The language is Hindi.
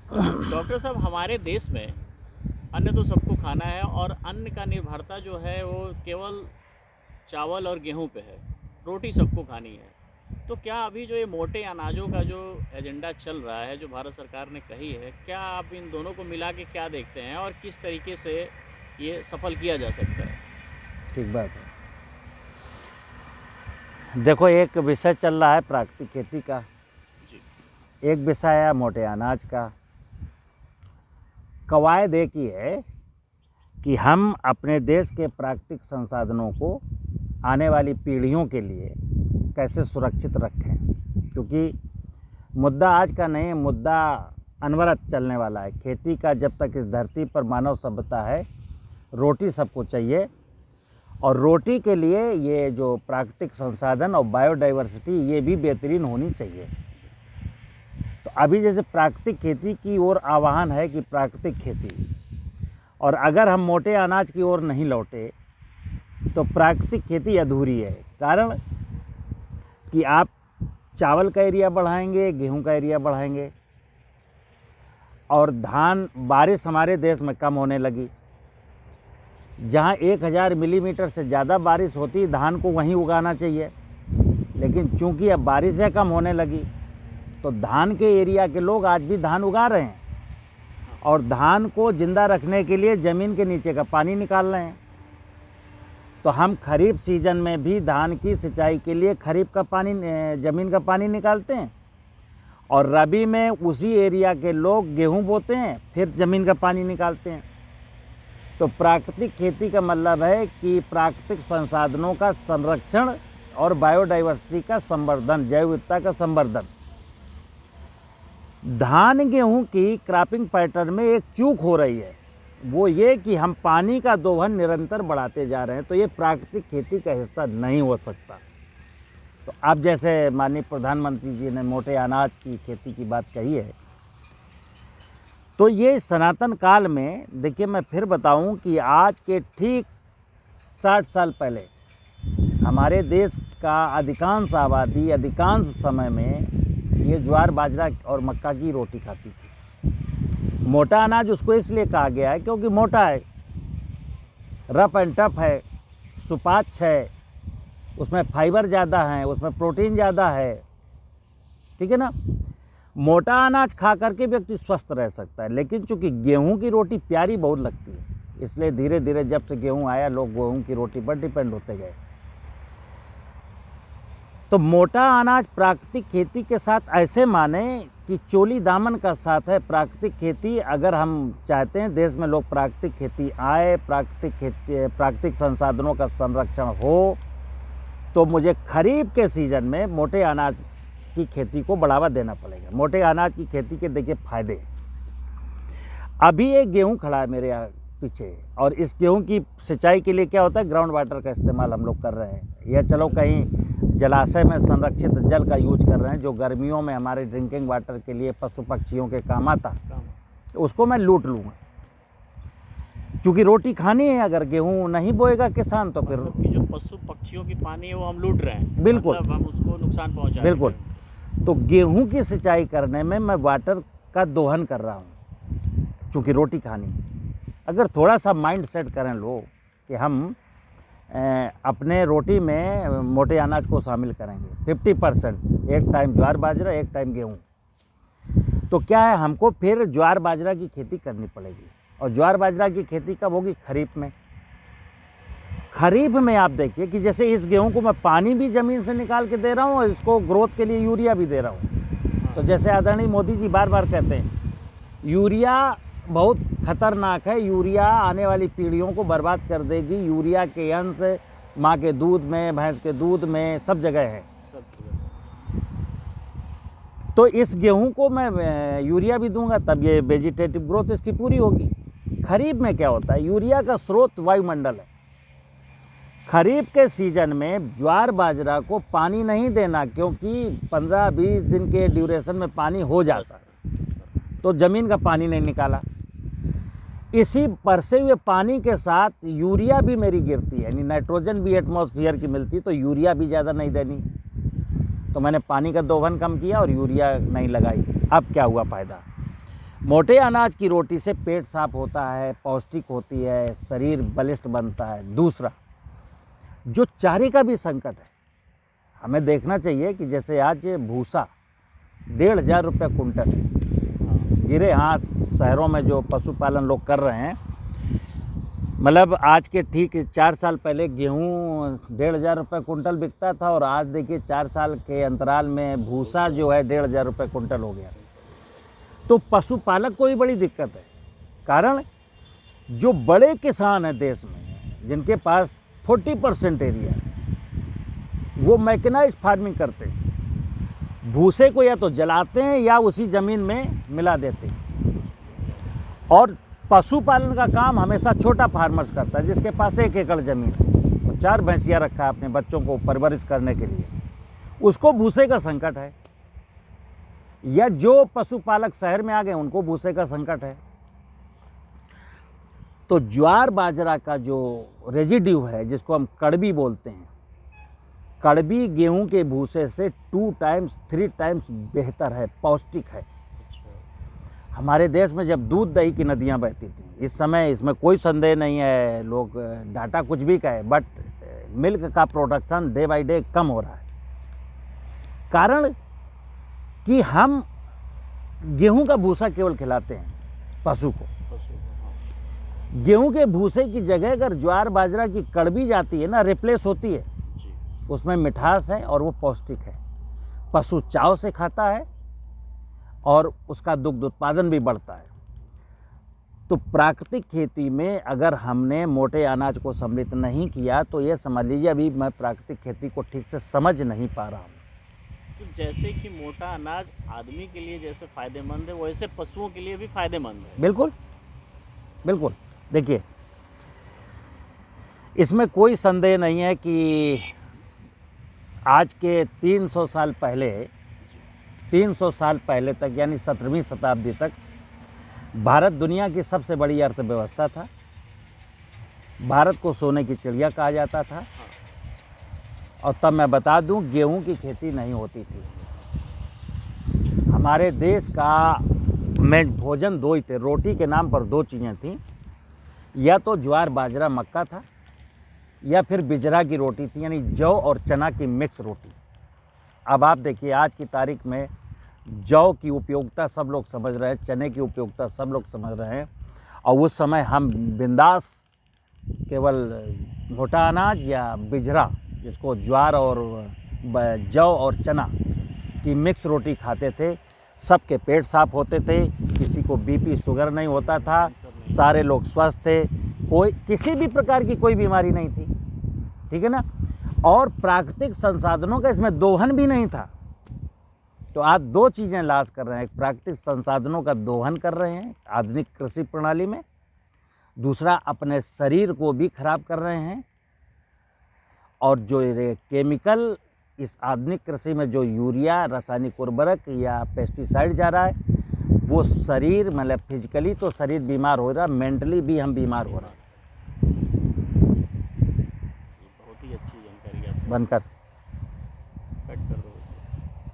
डॉक्टर साहब, हमारे देश में अन्न तो सबको खाना है और अन्न का निर्भरता जो है वो केवल चावल और गेहूं पे है। रोटी सबको खानी है। तो क्या अभी जो ये मोटे अनाजों का जो एजेंडा चल रहा है, जो भारत सरकार ने कही है, क्या आप इन दोनों को मिला के क्या देखते हैं और किस तरीके से ये सफल किया जा सकता है? ठीक बात है। देखो, एक विषय चल रहा है प्राकृतिक खेती का, जी। एक विषय है मोटे अनाज का। कवायद एक ही है कि हम अपने देश के प्राकृतिक संसाधनों को आने वाली पीढ़ियों के लिए कैसे सुरक्षित रखें, क्योंकि मुद्दा आज का नहीं, मुद्दा अनवरत चलने वाला है। खेती का जब तक इस धरती पर मानव सभ्यता है, रोटी सबको चाहिए, और रोटी के लिए ये जो प्राकृतिक संसाधन और बायोडाइवर्सिटी ये भी बेहतरीन होनी चाहिए। तो अभी जैसे प्राकृतिक खेती की ओर आह्वान है कि प्राकृतिक खेती, और अगर हम मोटे अनाज की ओर नहीं लौटे तो प्राकृतिक खेती अधूरी है। कारण कि आप चावल का एरिया बढ़ाएंगे, गेहूं का एरिया बढ़ाएंगे, और धान, बारिश हमारे देश में कम होने लगी। जहां 1000 मिलीमीटर से ज़्यादा बारिश होती, धान को वहीं उगाना चाहिए, लेकिन चूंकि अब बारिशें कम होने लगी तो धान के एरिया के लोग आज भी धान उगा रहे हैं, और धान को जिंदा रखने के लिए ज़मीन के नीचे का पानी निकाल रहे हैं। तो हम खरीफ सीजन में भी धान की सिंचाई के लिए खरीफ का पानी, ज़मीन का पानी निकालते हैं, और रबी में उसी एरिया के लोग गेहूं बोते हैं, फिर ज़मीन का पानी निकालते हैं। तो प्राकृतिक खेती का मतलब है कि प्राकृतिक संसाधनों का संरक्षण और बायोडाइवर्सिटी का संवर्धन, जैव विविधता का संवर्धन। धान गेहूं की क्रॉपिंग पैटर्न में एक चूक हो रही है, वो ये कि हम पानी का दोहन निरंतर बढ़ाते जा रहे हैं। तो ये प्राकृतिक खेती का हिस्सा नहीं हो सकता। तो अब जैसे माननीय प्रधानमंत्री जी ने मोटे अनाज की खेती की बात कही है, तो ये सनातन काल में, देखिए मैं फिर बताऊं कि आज के ठीक 60 साल पहले हमारे देश का अधिकांश आबादी अधिकांश समय में ये ज्वार, बाजरा और मक्का की रोटी खाती थी। मोटा अनाज उसको इसलिए कहा गया है क्योंकि मोटा है, रफ एंड टफ है, सुपाच्य है, उसमें फाइबर ज़्यादा है, उसमें प्रोटीन ज़्यादा है, ठीक है ना। मोटा अनाज खा करके व्यक्ति स्वस्थ रह सकता है, लेकिन चूंकि गेहूं की रोटी प्यारी बहुत लगती है, इसलिए धीरे धीरे जब से गेहूं आया लोग गेहूं की रोटी पर डिपेंड होते गए। तो मोटा अनाज प्राकृतिक खेती के साथ ऐसे माने कि चोली दामन का साथ है प्राकृतिक खेती। अगर हम चाहते हैं देश में लोग प्राकृतिक खेती आए, प्राकृतिक संसाधनों का संरक्षण हो, तो मुझे खरीफ के सीजन में मोटे अनाज की खेती को बढ़ावा देना पड़ेगा। मोटे अनाज की खेती के देखिए फायदे। अभी एक गेहूं खड़ा है मेरे यहाँ पीछे, और इस गेहूं की सिंचाई के लिए क्या होता है, ग्राउंड वाटर का इस्तेमाल हम लोग कर रहे हैं, या चलो कहीं जलाशय में संरक्षित जल का यूज कर रहे हैं, जो गर्मियों में हमारे ड्रिंकिंग वाटर के लिए पशु पक्षियों के काम आता, तो उसको मैं लूट लूँगा, क्योंकि रोटी खानी है। अगर गेहूं नहीं बोएगा किसान तो फिर मतलब कि जो पशु पक्षियों की पानी है वो हम लूट रहे हैं, बिल्कुल, मतलब हम उसको नुकसान पहुंचा रहे हैं। बिल्कुल। तो गेहूं की सिंचाई करने में मैं वाटर का दोहन कर रहा हूं, क्योंकि रोटी खानी। अगर थोड़ा सा माइंड सेट करें लोग कि हम अपने रोटी में मोटे अनाज को शामिल करेंगे 50%, एक टाइम ज्वार बाजरा, एक टाइम गेहूं, तो क्या है, हमको फिर ज्वार बाजरा की खेती करनी पड़ेगी। और ज्वार बाजरा की खेती कब होगी, खरीफ में। खरीफ में आप देखिए कि जैसे इस गेहूं को मैं पानी भी ज़मीन से निकाल के दे रहा हूं और इसको ग्रोथ के लिए यूरिया भी दे रहा हूं। तो जैसे आदरणीय मोदी जी बार बार कहते हैं, यूरिया बहुत खतरनाक है, यूरिया आने वाली पीढ़ियों को बर्बाद कर देगी। यूरिया के अंश माँ के दूध में, भैंस के दूध में, सब जगह है। तो इस गेहूं को मैं यूरिया भी दूंगा, तब ये वेजिटेटिव ग्रोथ इसकी पूरी होगी। खरीफ में क्या होता है, यूरिया का स्रोत वायुमंडल है। खरीफ के सीजन में ज्वार बाजरा को पानी नहीं देना, क्योंकि 15-20 दिन के ड्यूरेशन में पानी हो जाता है, तो ज़मीन का पानी नहीं निकाला। इसी बरसे हुए पानी के साथ यूरिया भी मेरी गिरती है, यानी नाइट्रोजन भी एटमॉस्फेयर की मिलती, तो यूरिया भी ज़्यादा नहीं देनी। तो मैंने पानी का दोहन कम किया और यूरिया नहीं लगाई। अब क्या हुआ फ़ायदा, मोटे अनाज की रोटी से पेट साफ होता है, पौष्टिक होती है, शरीर बलिष्ठ बनता है। दूसरा, जो चारे का भी संकट है, हमें देखना चाहिए कि जैसे आज भूसा 1,500 रुपये कुंटल है। गिरे हाथ शहरों में जो पशुपालन लोग कर रहे हैं, मतलब आज के ठीक 4 साल पहले गेहूँ 1,500 रुपये कुंटल बिकता था, और आज देखिए 4 साल के अंतराल में भूसा जो है 1,500 रुपये कुंटल हो गया। तो पशुपालक को भी बड़ी दिक्कत है। कारण जो बड़े किसान हैं देश में, जिनके पास 40% एरिया है, वो मैकेनाइज्ड फार्मिंग करते हैं। भूसे को या तो जलाते हैं या उसी ज़मीन में मिला देते हैं। और पशुपालन का काम हमेशा छोटा फार्मर्स करता है, जिसके पास 1 एकड़ ज़मीन है और 4 भैंसियाँ रखा है अपने बच्चों को परवरिश करने के लिए, उसको भूसे का संकट है। या जो पशुपालक शहर में आ गए, उनको भूसे का संकट है। तो ज्वार बाजरा का जो रेजिड्यू है, जिसको हम कड़बी बोलते हैं, कड़बी गेहूं के भूसे से 2 टाइम्स 3 टाइम्स बेहतर है, पौष्टिक है। हमारे देश में जब दूध दही की नदियां बहती थी, इस समय इसमें कोई संदेह नहीं है, लोग डाटा कुछ भी कहे, बट मिल्क का प्रोडक्शन डे बाय डे कम हो रहा है। कारण कि हम गेहूं का भूसा केवल खिलाते हैं पशु को। गेहूं के भूसे की जगह अगर ज्वार बाजरा की कड़बी जाती है ना, रिप्लेस होती है, उसमें मिठास है और वो पौष्टिक है। पशु चाव से खाता है और उसका दुग्ध उत्पादन भी बढ़ता है। तो प्राकृतिक खेती में अगर हमने मोटे अनाज को सम्मिलित नहीं किया, तो ये समझ लीजिए अभी मैं प्राकृतिक खेती को ठीक से समझ नहीं पा रहा हूँ। तो जैसे कि मोटा अनाज आदमी के लिए जैसे फ़ायदेमंद है, वैसे पशुओं के लिए भी फ़ायदेमंद है। बिल्कुल बिल्कुल। देखिए, इसमें कोई संदेह नहीं है कि आज के 300 साल पहले तक, यानी 17वीं शताब्दी तक, भारत दुनिया की सबसे बड़ी अर्थव्यवस्था था। भारत को सोने की चिड़िया कहा जाता था। और तब मैं बता दूं, गेहूं की खेती नहीं होती थी। हमारे देश का में भोजन 2 ही थे, रोटी के नाम पर 2 चीज़ें थीं, या तो ज्वार बाजरा मक्का था, या फिर बिजरा की रोटी थी, यानी जौ और चना की मिक्स रोटी। अब आप देखिए, आज की तारीख में जौ की उपयोगिता सब लोग समझ रहे हैं, चने की उपयोगिता सब लोग समझ रहे हैं, और उस समय हम बिंदास केवल मोटा अनाज या बिजरा, जिसको ज्वार और जौ और चना की मिक्स रोटी खाते थे। सबके पेट साफ होते थे, किसी को बीपी शुगर नहीं होता था, सारे लोग स्वस्थ थे, कोई किसी भी प्रकार की कोई बीमारी नहीं थी। ठीक है ना। और प्राकृतिक संसाधनों का इसमें दोहन भी नहीं था। तो आज 2 चीज़ें लाश कर रहे हैं। एक, प्राकृतिक संसाधनों का दोहन कर रहे हैं आधुनिक कृषि प्रणाली में। दूसरा, अपने शरीर को भी खराब कर रहे हैं। और जो केमिकल इस आधुनिक कृषि में, जो यूरिया, रासायनिक उर्वरक या पेस्टिसाइड जा रहा है, वो शरीर, मतलब फिजिकली तो शरीर बीमार हो रहा है, मेंटली भी हम बीमार हो रहे हैं। बहुत ही अच्छी जानकारी आपने। बनकर